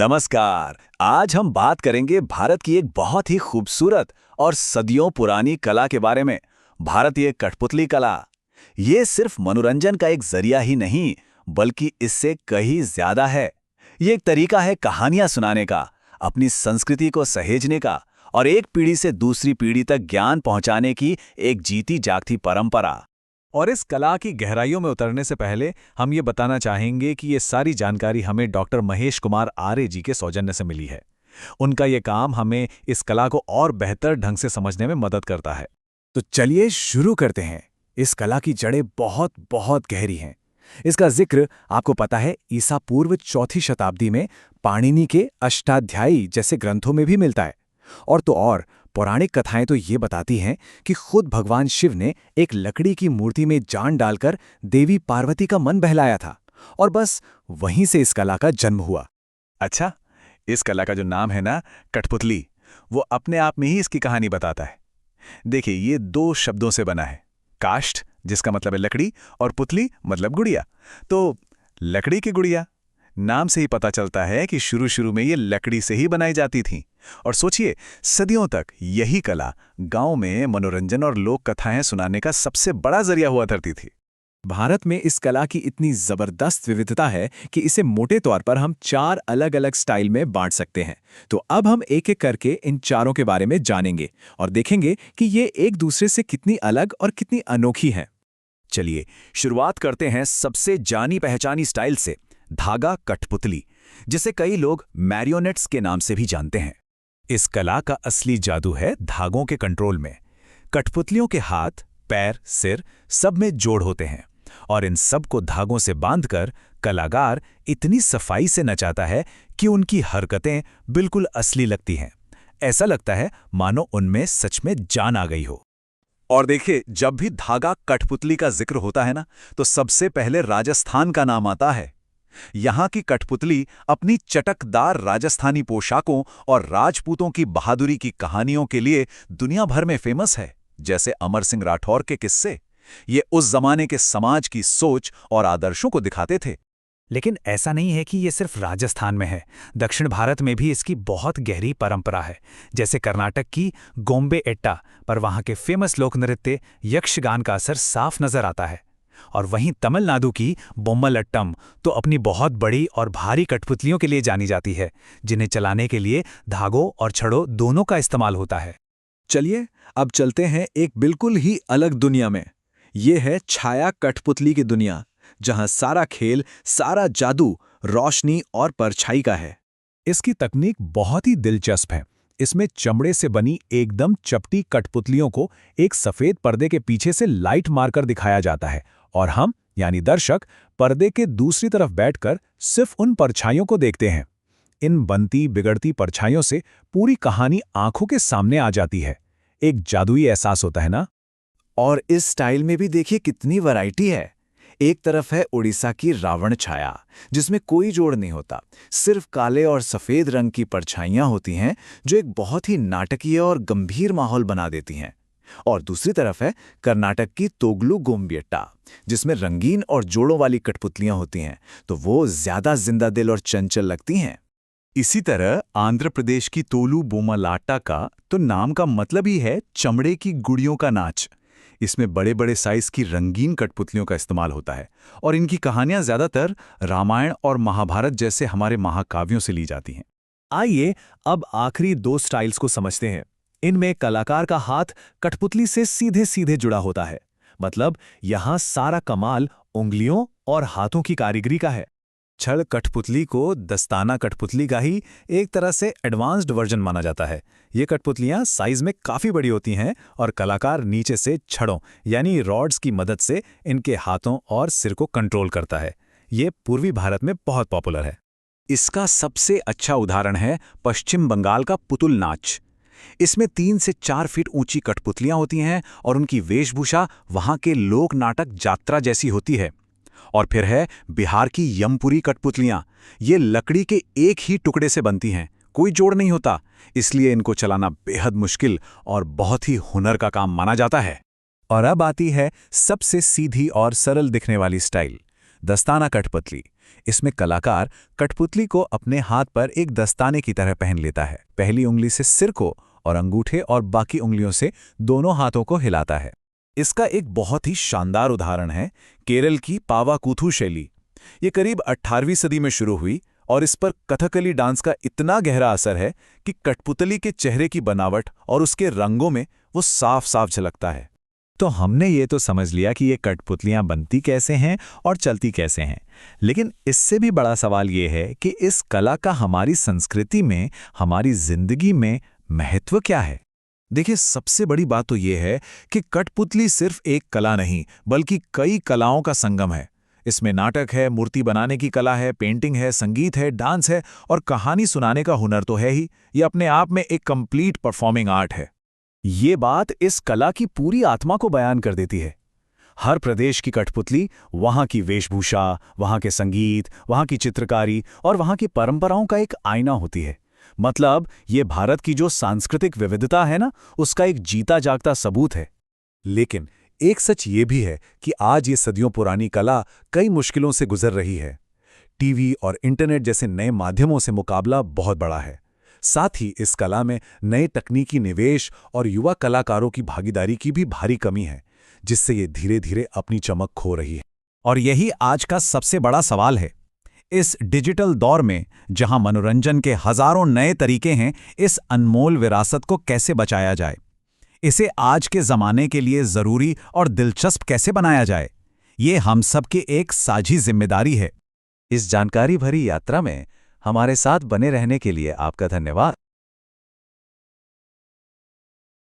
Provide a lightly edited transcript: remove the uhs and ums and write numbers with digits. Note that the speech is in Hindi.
नमस्कार। आज हम बात करेंगे भारत की एक बहुत ही खूबसूरत और सदियों पुरानी कला के बारे में। भारतीय कठपुतली कला। ये सिर्फ मनोरंजन का एक जरिया ही नहीं, बल्कि इससे कहीं ज्यादा है। ये एक तरीका है कहानियां सुनाने का, अपनी संस्कृति को सहेजने का और एक पीढ़ी से दूसरी पीढ़ी तक ज्ञान पहुंचाने की एक जीती जागती परंपरा। और इस कला की गहराइयों में उतरने से पहले हम ये बताना चाहेंगे कि ये सारी जानकारी हमें डॉक्टर महेश कुमार आर्य जी के सौजन्य से मिली है। उनका ये काम हमें इस कला को और बेहतर ढंग से समझने में मदद करता है। तो चलिए शुरू करते हैं। इस कला की जड़ें बहुत बहुत गहरी हैं। इसका जिक्र आपको पता है ईसा पूर्व चौथी शताब्दी में पाणिनि के अष्टाध्यायी जैसे ग्रंथों में भी मिलता है। और तो और पौराणिक कथाएं तो ये बताती हैं कि खुद भगवान शिव ने एक लकड़ी की मूर्ति में जान डालकर देवी पार्वती का मन बहलाया था और बस वहीं से इस कला का जन्म हुआ। अच्छा, इस कला का जो नाम है ना, कठपुतली, वो अपने आप में ही इसकी कहानी बताता है। देखिए, ये दो शब्दों से बना है। काष्ठ, जिसका मतलब है लकड़ी, और पुतली मतलब गुड़िया। तो लकड़ी की गुड़िया, नाम से ही पता चलता है कि शुरू शुरू में ये लकड़ी से ही बनाई जाती थी। और सोचिए, सदियों तक यही कला गांव में मनोरंजन और लोक कथाएं सुनाने का सबसे बड़ा जरिया हुआ करती थी। भारत में इस कला की इतनी जबरदस्त विविधता है कि इसे मोटे तौर पर हम 4 अलग-अलग स्टाइल में बांट सकते हैं। तो अब हम एक-एक करके इन चारों के बारे में जानेंगे और देखेंगे कि ये एक दूसरे से कितनी अलग और कितनी अनोखी हैं। चलिए शुरुआत करते हैं सबसे जानी पहचानी स्टाइल से, धागा कठपुतली, जिसे कई लोग मैरियोनेट्स के नाम से भी जानते हैं। इस कला का असली जादू है धागों के कंट्रोल में। कठपुतलियों के हाथ, पैर, सिर सब में जोड़ होते हैं और इन सब को धागों से बांधकर कलाकार इतनी सफाई से नचाता है कि उनकी हरकतें बिल्कुल असली लगती हैं। ऐसा लगता है मानो उनमें सच में जान आ गई हो। और देखिए, जब भी धागा कठपुतली का जिक्र होता है ना, तो सबसे पहले राजस्थान का नाम आता है। यहाँ की कठपुतली अपनी चटकदार राजस्थानी पोशाकों और राजपूतों की बहादुरी की कहानियों के लिए दुनिया भर में फेमस है। जैसे अमर सिंह राठौर के किस्से, ये उस जमाने के समाज की सोच और आदर्शों को दिखाते थे। लेकिन ऐसा नहीं है कि ये सिर्फ राजस्थान में है। दक्षिण भारत में भी इसकी बहुत गहरी परंपरा है। जैसे कर्नाटक की गोम्बे एट्टा पर वहाँ के फेमस लोक नृत्य यक्षगान का असर साफ नजर आता है। और वहीं तमिलनाडु की बोम्मलट्टम तो अपनी बहुत बड़ी और भारी कठपुतलियों के लिए जानी जाती है, जिन्हें चलाने के लिए धागों और छड़ों दोनों का इस्तेमाल होता है। चलिए अब चलते हैं एक बिल्कुल ही अलग दुनिया में। ये है छाया कठपुतली की दुनिया, जहां सारा खेल, सारा जादू रोशनी और परछाई का है। इसकी तकनीक बहुत ही दिलचस्प है। इसमें चमड़े से बनी एकदम चपटी कठपुतलियों को एक सफेद पर्दे के पीछे से लाइट मारकर दिखाया जाता है और हम यानी दर्शक पर्दे के दूसरी तरफ बैठकर सिर्फ उन परछाइयों को देखते हैं। इन बनती बिगड़ती परछाइयों से पूरी कहानी आंखों के सामने आ जाती है। एक जादुई एहसास होता है ना। और इस स्टाइल में भी देखिए कितनी वैरायटी है। एक तरफ है उड़ीसा की रावण छाया, जिसमें कोई जोड़ नहीं होता, सिर्फ काले और सफेद रंग की परछाइयां होती हैं जो एक बहुत ही नाटकीय और गंभीर माहौल बना देती हैं। और दूसरी तरफ है कर्नाटक की तोगलू गोम्बियट्टा, जिसमें रंगीन और जोड़ों वाली कठपुतलियां होती हैं, तो वो ज्यादा जिंदा दिल और चंचल लगती हैं। इसी तरह आंध्र प्रदेश की तोलू बोमालाट्टा का तो नाम का मतलब ही है चमड़े की गुड़ियों का नाच। इसमें बड़े बड़े साइज की रंगीन कठपुतलियों का इस्तेमाल होता है और इनकी कहानियां ज्यादातर रामायण और महाभारत जैसे हमारे महाकाव्यों से ली जाती हैं। आइए अब आखिरी 2 स्टाइल्स को समझते हैं। इनमें कलाकार का हाथ कठपुतली से सीधे सीधे जुड़ा होता है, मतलब यहां सारा कमाल उंगलियों और हाथों की कारीगरी का है। छड़ कठपुतली को दस्ताना कठपुतली का ही एक तरह से एडवांस्ड वर्जन माना जाता है। ये कठपुतलियां साइज में काफी बड़ी होती हैं और कलाकार नीचे से छड़ों यानी रॉड्स की मदद से इनके हाथों और सिर को कंट्रोल करता है। ये पूर्वी भारत में बहुत पॉपुलर है। इसका सबसे अच्छा उदाहरण है पश्चिम बंगाल का पुतुल नाच। इसमें 3 से 4 फीट ऊंची कठपुतलियां होती हैं और उनकी वेशभूषा वहां के लोक नाटक जात्रा जैसी होती है। और फिर है बिहार की यमपुरी कठपुतलियां। ये लकड़ी के एक ही टुकड़े से बनती हैं, कोई जोड़ नहीं होता, इसलिए इनको चलाना बेहद मुश्किल और बहुत ही हुनर का काम माना जाता है। और अब आती है सबसे सीधी और सरल दिखने वाली स्टाइल, दस्ताना कठपुतली, इसमें कलाकार कठपुतली को अपने हाथ पर एक दस्ताने की तरह पहन लेता है। पहली उंगली से सिर को और अंगूठे और बाकी उंगलियों से दोनों हाथों को हिलाता है। इसका एक बहुत ही शानदार उदाहरण है केरल की पावाकूथू शैली। ये करीब 18वीं सदी में शुरू हुई और इस पर कथकली डांस का इतना गहरा असर है कि कठपुतली के चेहरे की बनावट और उसके रंगों में वो साफ साफ झलकता है। तो हमने ये तो समझ लिया कि ये कठपुतलियां बनती कैसे हैं और चलती कैसे हैं, लेकिन इससे भी बड़ा सवाल ये है कि इस कला का हमारी संस्कृति में, हमारी जिंदगी में महत्व क्या है। देखिए, सबसे बड़ी बात तो ये है कि कठपुतली सिर्फ एक कला नहीं बल्कि कई कलाओं का संगम है। इसमें नाटक है, मूर्ति बनाने की कला है, पेंटिंग है, संगीत है, डांस है और कहानी सुनाने का हुनर तो है ही। ये अपने आप में एक कंप्लीट परफॉर्मिंग आर्ट है। ये बात इस कला की पूरी आत्मा को बयान कर देती है। हर प्रदेश की कठपुतली वहाँ की वेशभूषा, वहाँ के संगीत, वहाँ की चित्रकारी और वहाँ की परंपराओं का एक आईना होती है। मतलब ये भारत की जो सांस्कृतिक विविधता है ना, उसका एक जीता जागता सबूत है। लेकिन एक सच ये भी है कि आज ये सदियों पुरानी कला कई मुश्किलों से गुजर रही है। टीवी और इंटरनेट जैसे नए माध्यमों से मुकाबला बहुत बड़ा है। साथ ही इस कला में नए तकनीकी निवेश और युवा कलाकारों की भागीदारी की भी भारी कमी है, जिससे ये धीरे धीरे अपनी चमक खो रही है। और यही आज का सबसे बड़ा सवाल है। इस डिजिटल दौर में जहां मनोरंजन के हजारों नए तरीके हैं, इस अनमोल विरासत को कैसे बचाया जाए? इसे आज के जमाने के लिए जरूरी और दिलचस्प कैसे बनाया जाए? ये हम सबकी एक साझी जिम्मेदारी है। इस जानकारी भरी यात्रा में हमारे साथ बने रहने के लिए आपका धन्यवाद।